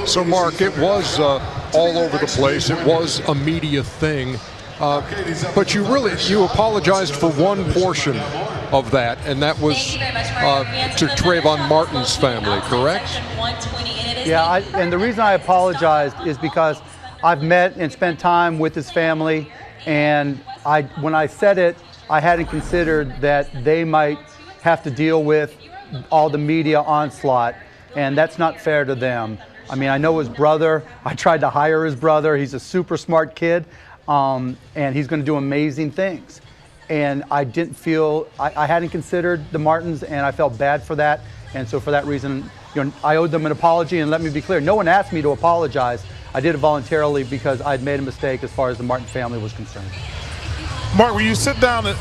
So, Mark, it was all over the place. It was a media thing. But you apologized for one portion of that, and that was to Trayvon Martin's family, correct? Yeah, and the reason I apologized is because I've met and spent time with his family, and when I said it, I hadn't considered that they might have to deal with all the media onslaught, and that's not fair to them. I mean, I know his brother. I tried to hire his brother. He's a super smart kid, and he's going to do amazing things. And I didn't feel, I hadn't considered the Martins, and I felt bad for that. And so for that reason, I owed them an apology. And let me be clear, no one asked me to apologize. I did it voluntarily because I'd made a mistake as far as the Martin family was concerned. Mark, when you sit down and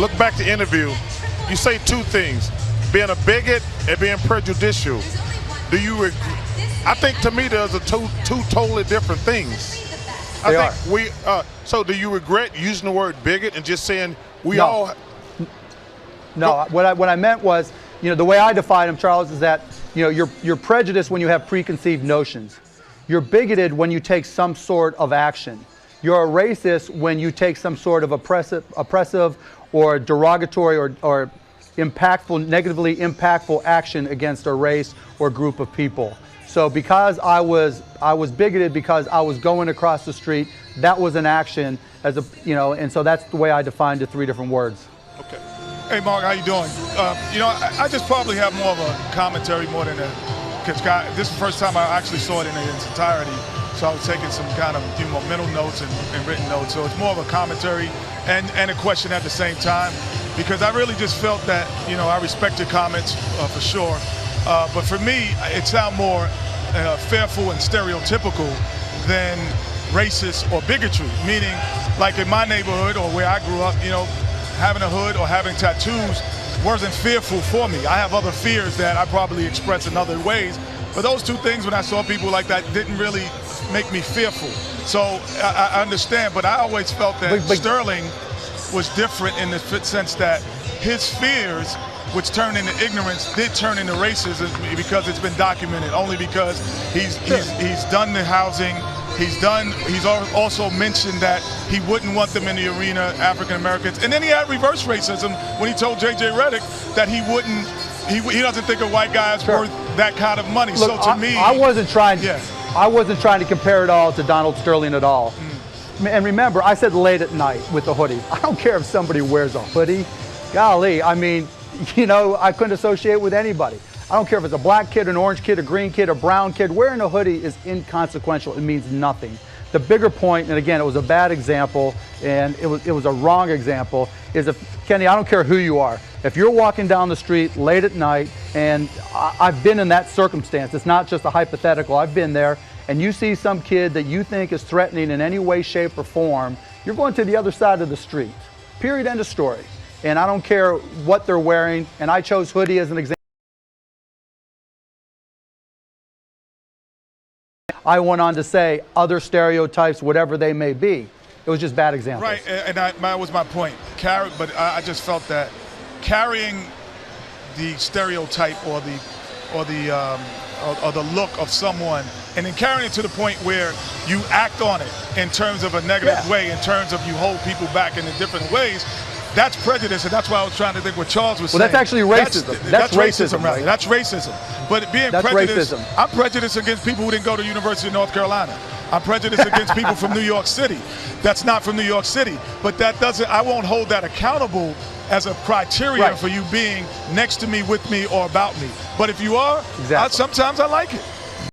look back to the interview, you say two things: being a bigot and being prejudicial. Do you regret? I think to me those are two totally different things. They I think are. So do you regret using the word bigot and just saying we No. all? No, what I meant was, the way I define them, Charles, is that you're prejudiced when you have preconceived notions. You're bigoted when you take some sort of action. You're a racist when you take some sort of oppressive or derogatory or negatively impactful action against a race or group of people. So because I was bigoted because I was going across the street, that was an action and so that's the way I defined the three different words. Okay. Hey, Mark, how you doing? I just probably have more of a commentary more than because this is the first time I actually saw it in its entirety. So I was taking some kind of mental notes and written notes. So it's more of a commentary and a question at the same time, because I really just felt that I respect your comments for sure, but for me it sounds more fearful and stereotypical than racist or bigotry. Meaning, like in my neighborhood or where I grew up, having a hood or having tattoos wasn't fearful for me. I have other fears that I probably express in other ways. But those two things, when I saw people like that, didn't really make me fearful. So I understand, but I always felt that Sterling was different in the sense that his fears, which turned into ignorance, did turn into racism because it's been documented. Only because he's done the housing. He's also mentioned that he wouldn't want them in the arena, African Americans. And then he had reverse racism when he told J.J. Redick that he doesn't think a white guy is worth that kind of money. Look, so to me, I wasn't trying to compare it all to Donald Sterling at all. And remember, I said late at night with the hoodie. I don't care if somebody wears a hoodie. Golly, I mean, I couldn't associate with anybody. I don't care if it's a black kid, an orange kid, a green kid, a brown kid. Wearing a hoodie is inconsequential. It means nothing. The bigger point, and again, it was a bad example, and it was a wrong example, is Kenny, I don't care who you are. If you're walking down the street late at night, and I've been in that circumstance, it's not just a hypothetical, I've been there, and you see some kid that you think is threatening in any way, shape, or form, you're going to the other side of the street. Period, end of story. And I don't care what they're wearing, and I chose hoodie as an example. I went on to say other stereotypes, whatever they may be. It was just bad examples. Right, and that was my point. But I just felt that carrying the stereotype or the look of someone, and then carrying it to the point where you act on it in terms of a negative way, in terms of you hold people back in different ways. That's prejudice, and that's why I was trying to think what Charles was saying. Well, that's actually racism. That's racism, right? That's racism. But being prejudiced, racism. I'm prejudiced against people who didn't go to the University of North Carolina. I'm prejudiced against people from New York City. That's not from New York City. But I won't hold that accountable as a criteria for you being next to me, with me, or about me. But if you are, sometimes I like it.